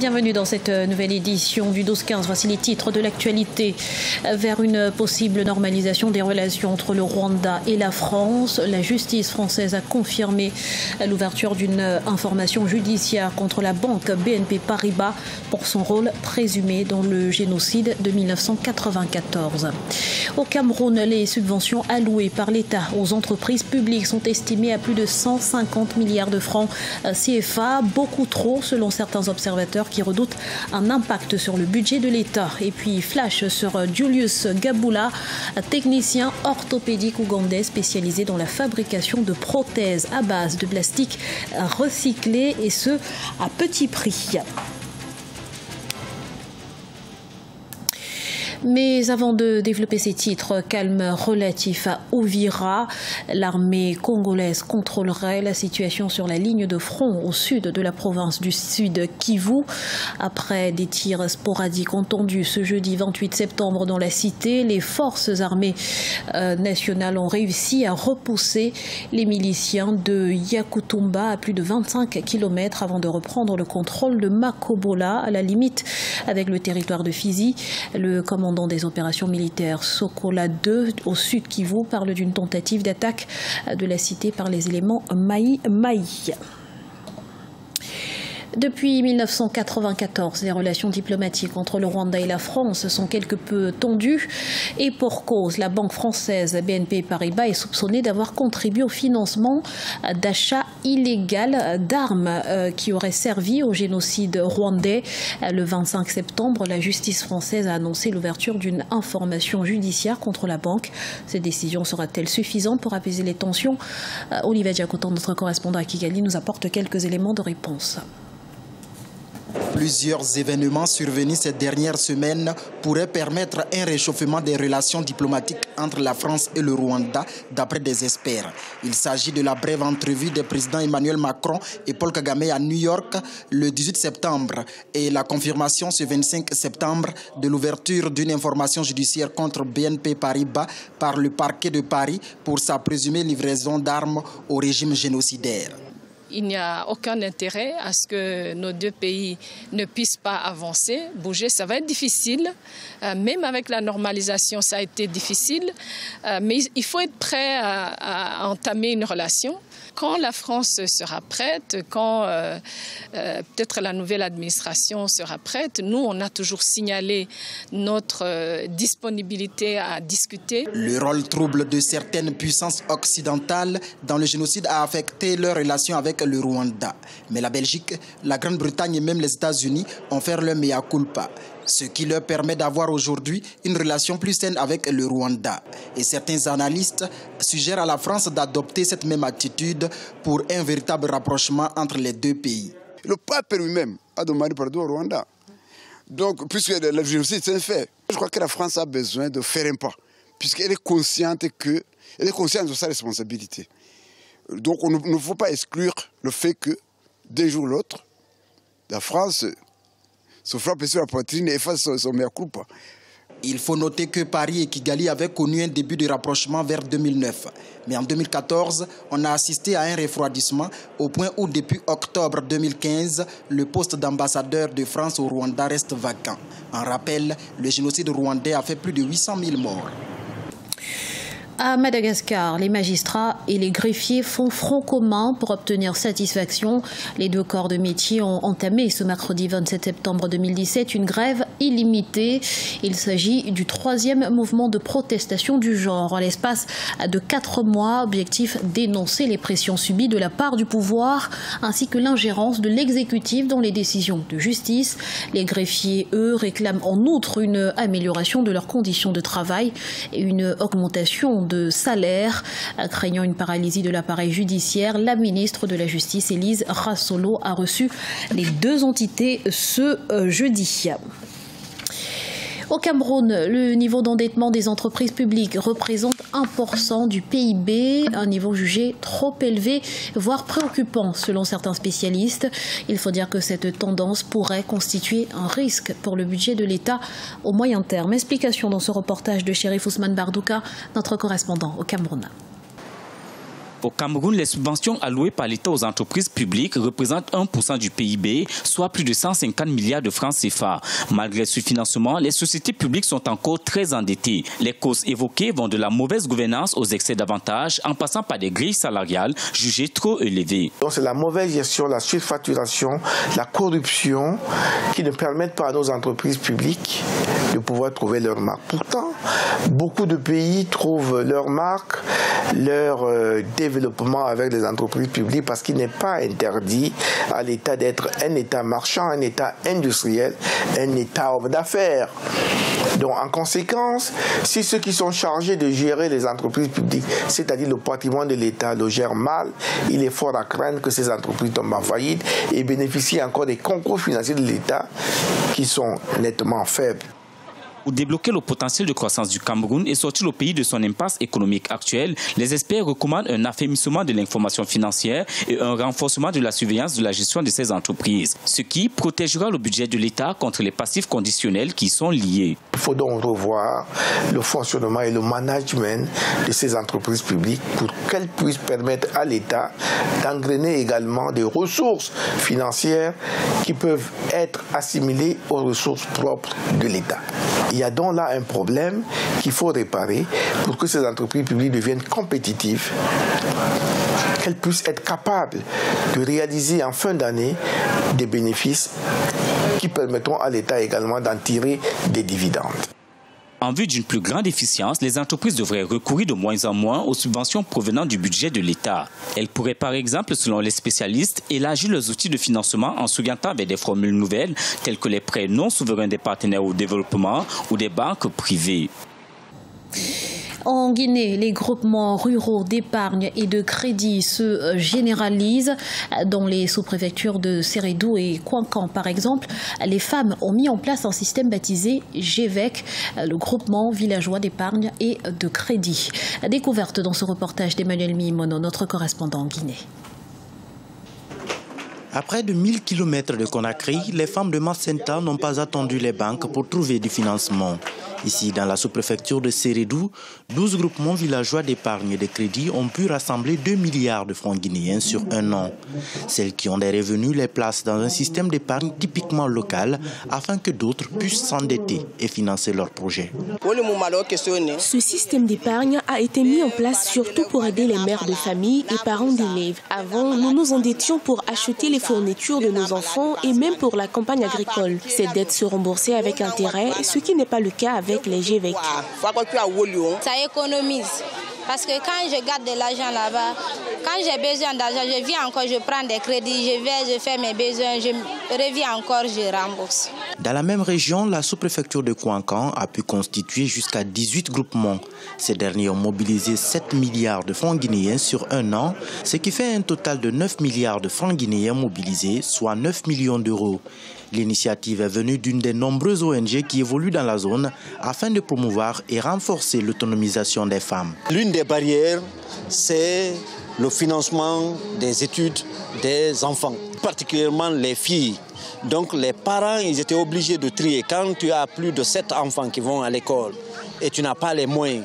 Bienvenue dans cette nouvelle édition du 12-15. Voici les titres de l'actualité. Vers une possible normalisation des relations entre le Rwanda et la France, la justice française a confirmé l'ouverture d'une information judiciaire contre la banque BNP Paribas pour son rôle présumé dans le génocide de 1994. Au Cameroun, les subventions allouées par l'État aux entreprises publiques sont estimées à plus de 150 milliards de francs CFA, beaucoup trop selon certains observateurs qui redoutent un impact sur le budget de l'État. Et puis flash sur Julius Gabula, technicien orthopédique ougandais spécialisé dans la fabrication de prothèses à base de plastique recyclé et ce à petit prix. Mais avant de développer ces titres, calme relatif à Uvira, l'armée congolaise contrôlerait la situation sur la ligne de front au sud de la province du Sud Kivu. Après des tirs sporadiques entendus ce jeudi 28 septembre dans la cité, les forces armées nationales ont réussi à repousser les miliciens de Yakutumba à plus de 25 km avant de reprendre le contrôle de Makobola à la limite avec le territoire de Fizi. Le commandant des opérations militaires Sokola 2 au sud Kivu parle d'une tentative d'attaque de la cité par les éléments Maï. Depuis 1994, les relations diplomatiques entre le Rwanda et la France sont quelque peu tendues et pour cause, la banque française BNP Paribas est soupçonnée d'avoir contribué au financement d'achats illégaux d'armes qui auraient servi au génocide rwandais. Le 25 septembre, la justice française a annoncé l'ouverture d'une information judiciaire contre la banque. Cette décision sera-t-elle suffisante pour apaiser les tensions? Olivier Diakotan, notre correspondant à Kigali, nous apporte quelques éléments de réponse. Plusieurs événements survenus ces dernières semaines pourraient permettre un réchauffement des relations diplomatiques entre la France et le Rwanda, d'après des experts. Il s'agit de la brève entrevue des présidents Emmanuel Macron et Paul Kagame à New York le 18 septembre et la confirmation ce 25 septembre de l'ouverture d'une information judiciaire contre BNP Paribas par le parquet de Paris pour sa présumée livraison d'armes au régime génocidaire. Il n'y a aucun intérêt à ce que nos deux pays ne puissent pas avancer, bouger. Ça va être difficile. Même avec la normalisation, ça a été difficile. Mais il faut être prêt à entamer une relation. Quand la France sera prête, quand peut-être la nouvelle administration sera prête, nous, on a toujours signalé notre disponibilité à discuter. Le rôle trouble de certaines puissances occidentales dans le génocide a affecté leurs relations avec le Rwanda. Mais la Belgique, la Grande-Bretagne et même les États-Unis ont fait leur mea culpa, ce qui leur permet d'avoir aujourd'hui une relation plus saine avec le Rwanda. Et certains analystes suggèrent à la France d'adopter cette même attitude pour un véritable rapprochement entre les deux pays. Le pape lui-même a demandé pardon au Rwanda. Donc, puisque le génocide c'est un fait, je crois que la France a besoin de faire un pas, puisqu'elle est consciente de sa responsabilité. Donc, il ne faut pas exclure le fait que, d'un jour ou l'autre, la France se frappe sur la poitrine et fasse son mea culpa. Il faut noter que Paris et Kigali avaient connu un début de rapprochement vers 2009. Mais en 2014, on a assisté à un refroidissement au point où depuis octobre 2015, le poste d'ambassadeur de France au Rwanda reste vacant. En rappel, le génocide rwandais a fait plus de 800 000 morts. À Madagascar, les magistrats et les greffiers font front commun pour obtenir satisfaction. Les deux corps de métier ont entamé ce mercredi 27 septembre 2017 une grève illimitée. Il s'agit du 3e mouvement de protestation du genre. En l'espace de 4 mois, objectif dénoncer les pressions subies de la part du pouvoir ainsi que l'ingérence de l'exécutif dans les décisions de justice. Les greffiers, eux, réclament en outre une amélioration de leurs conditions de travail et une augmentation de salaire. Craignant une paralysie de l'appareil judiciaire, la ministre de la Justice, Élise Rassolo, a reçu les deux entités ce jeudi. Au Cameroun, le niveau d'endettement des entreprises publiques représente 1% du PIB, un niveau jugé trop élevé, voire préoccupant selon certains spécialistes. Il faut dire que cette tendance pourrait constituer un risque pour le budget de l'État au moyen terme. Explication dans ce reportage de Chérif Ousmane Bardouka, notre correspondant au Cameroun. Au Cameroun, les subventions allouées par l'État aux entreprises publiques représentent 1% du PIB, soit plus de 150 milliards de francs CFA. Malgré ce financement, les sociétés publiques sont encore très endettées. Les causes évoquées vont de la mauvaise gouvernance aux excès d'avantages, en passant par des grilles salariales jugées trop élevées. Donc c'est la mauvaise gestion, la surfacturation, la corruption qui ne permettent pas à nos entreprises publiques de pouvoir trouver leur marque. Pourtant, beaucoup de pays trouvent leur marque, leur développement avec les entreprises publiques parce qu'il n'est pas interdit à l'État d'être un État marchand, un État industriel, un État homme d'affaires. Donc en conséquence, si ceux qui sont chargés de gérer les entreprises publiques, c'est-à-dire le patrimoine de l'État, le gèrent mal, il est fort à craindre que ces entreprises tombent en faillite et bénéficient encore des concours financiers de l'État qui sont nettement faibles. Pour débloquer le potentiel de croissance du Cameroun et sortir le pays de son impasse économique actuelle, les experts recommandent un affermissement de l'information financière et un renforcement de la surveillance de la gestion de ces entreprises, ce qui protégera le budget de l'État contre les passifs conditionnels qui sont liés. Il faut donc revoir le fonctionnement et le management de ces entreprises publiques pour qu'elles puissent permettre à l'État d'engrainer également des ressources financières qui peuvent être assimilées aux ressources propres de l'État. Il y a donc là un problème qu'il faut réparer pour que ces entreprises publiques deviennent compétitives, qu'elles puissent être capables de réaliser en fin d'année des bénéfices qui permettront à l'État également d'en tirer des dividendes. En vue d'une plus grande efficience, les entreprises devraient recourir de moins en moins aux subventions provenant du budget de l'État. Elles pourraient par exemple, selon les spécialistes, élargir leurs outils de financement en s'orientant vers des formules nouvelles telles que les prêts non souverains des partenaires au développement ou des banques privées. En Guinée, les groupements ruraux d'épargne et de crédit se généralisent. Dans les sous-préfectures de Sérédou et Kouankan, par exemple, les femmes ont mis en place un système baptisé GEVEC, le groupement villageois d'épargne et de crédit. Découverte dans ce reportage d'Emmanuel Mimono, notre correspondant en Guinée. À près de 1000 km de Conakry, les femmes de Macenta n'ont pas attendu les banques pour trouver du financement. Ici, dans la sous-préfecture de Sérédou, 12 groupements villageois d'épargne et de crédit ont pu rassembler 2 milliards de francs guinéens sur un an. Celles qui ont des revenus les placent dans un système d'épargne typiquement local afin que d'autres puissent s'endetter et financer leurs projets. Ce système d'épargne a été mis en place surtout pour aider les mères de famille et parents d'élèves. Avant, nous nous endettions pour acheter les fournitures de nos enfants et même pour la campagne agricole. Ces dettes se remboursaient avec intérêt, ce qui n'est pas le cas avec les GEVEC. Ça économise. Parce que quand je garde de l'argent là-bas, quand j'ai besoin d'argent, je viens encore, je prends des crédits, je fais mes besoins, je reviens encore, je rembourse. Dans la même région, la sous-préfecture de Kouankan a pu constituer jusqu'à 18 groupements. Ces derniers ont mobilisé 7 milliards de francs guinéens sur un an, ce qui fait un total de 9 milliards de francs guinéens mobilisés, soit 9 millions d'euros. L'initiative est venue d'une des nombreuses ONG qui évoluent dans la zone afin de promouvoir et renforcer l'autonomisation des femmes. L'une des barrières, c'est le financement des études des enfants, particulièrement les filles. Donc les parents, ils étaient obligés de trier. Quand tu as plus de 7 enfants qui vont à l'école et tu n'as pas les moyens,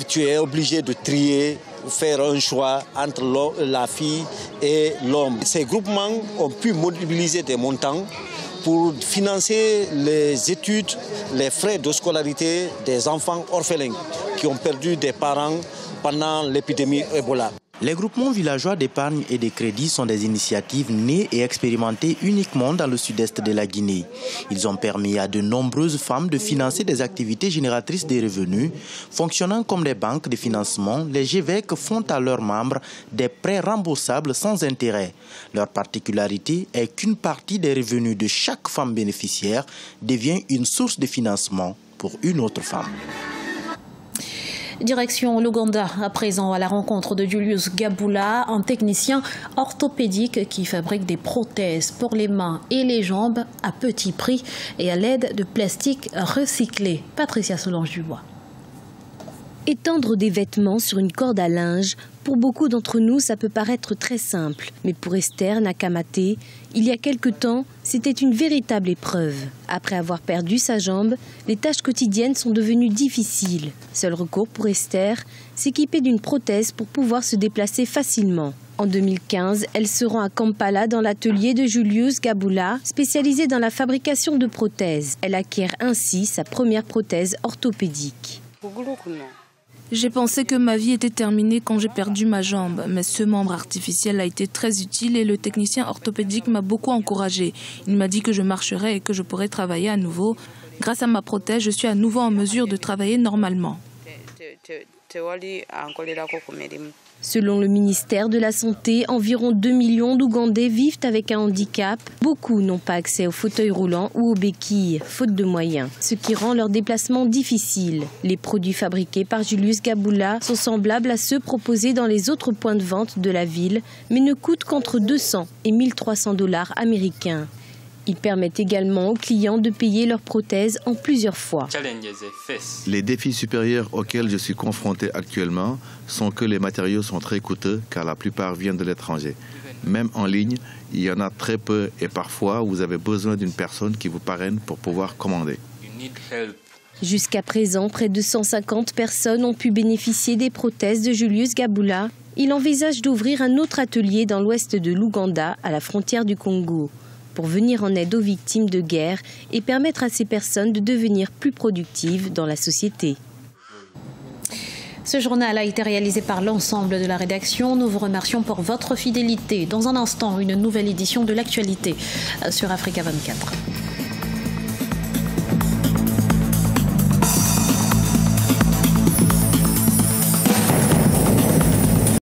tu es obligé de trier, faire un choix entre la fille et l'homme. Ces groupements ont pu mobiliser des montants pour financer les études, les frais de scolarité des enfants orphelins qui ont perdu des parents pendant l'épidémie Ebola. Les groupements villageois d'épargne et de crédit sont des initiatives nées et expérimentées uniquement dans le sud-est de la Guinée. Ils ont permis à de nombreuses femmes de financer des activités génératrices de revenus. Fonctionnant comme des banques de financement, les GEVEC font à leurs membres des prêts remboursables sans intérêt. Leur particularité est qu'une partie des revenus de chaque femme bénéficiaire devient une source de financement pour une autre femme. Direction l'Ouganda, à présent à la rencontre de Julius Gabula, un technicien orthopédique qui fabrique des prothèses pour les mains et les jambes à petit prix et à l'aide de plastique recyclé. Patricia Solange-Dubois. Étendre des vêtements sur une corde à linge Pour beaucoup d'entre nous, ça peut paraître très simple. Mais pour Esther Nakamate, il y a quelque temps, c'était une véritable épreuve. Après avoir perdu sa jambe, les tâches quotidiennes sont devenues difficiles. Seul recours pour Esther, s'équiper d'une prothèse pour pouvoir se déplacer facilement. En 2015, elle se rend à Kampala dans l'atelier de Julius Gabula, spécialisé dans la fabrication de prothèses. Elle acquiert ainsi sa première prothèse orthopédique. J'ai pensé que ma vie était terminée quand j'ai perdu ma jambe, mais ce membre artificiel a été très utile et le technicien orthopédique m'a beaucoup encouragée. Il m'a dit que je marcherais et que je pourrais travailler à nouveau. Grâce à ma prothèse, je suis à nouveau en mesure de travailler normalement. Selon le ministère de la Santé, environ 2 millions d'Ougandais vivent avec un handicap. Beaucoup n'ont pas accès aux fauteuils roulants ou aux béquilles, faute de moyens, ce qui rend leur déplacement difficile. Les produits fabriqués par Julius Gabula sont semblables à ceux proposés dans les autres points de vente de la ville, mais ne coûtent qu'entre 200 et 1300 $ américains. Ils permettent également aux clients de payer leurs prothèses en plusieurs fois. Les défis supérieurs auxquels je suis confronté actuellement sont que les matériaux sont très coûteux car la plupart viennent de l'étranger. Même en ligne, il y en a très peu et parfois vous avez besoin d'une personne qui vous parraine pour pouvoir commander. Jusqu'à présent, près de 150 personnes ont pu bénéficier des prothèses de Julius Gabula. Il envisage d'ouvrir un autre atelier dans l'ouest de l'Ouganda, à la frontière du Congo, pour venir en aide aux victimes de guerre et permettre à ces personnes de devenir plus productives dans la société. Ce journal a été réalisé par l'ensemble de la rédaction. Nous vous remercions pour votre fidélité. Dans un instant, une nouvelle édition de l'actualité sur Africa 24.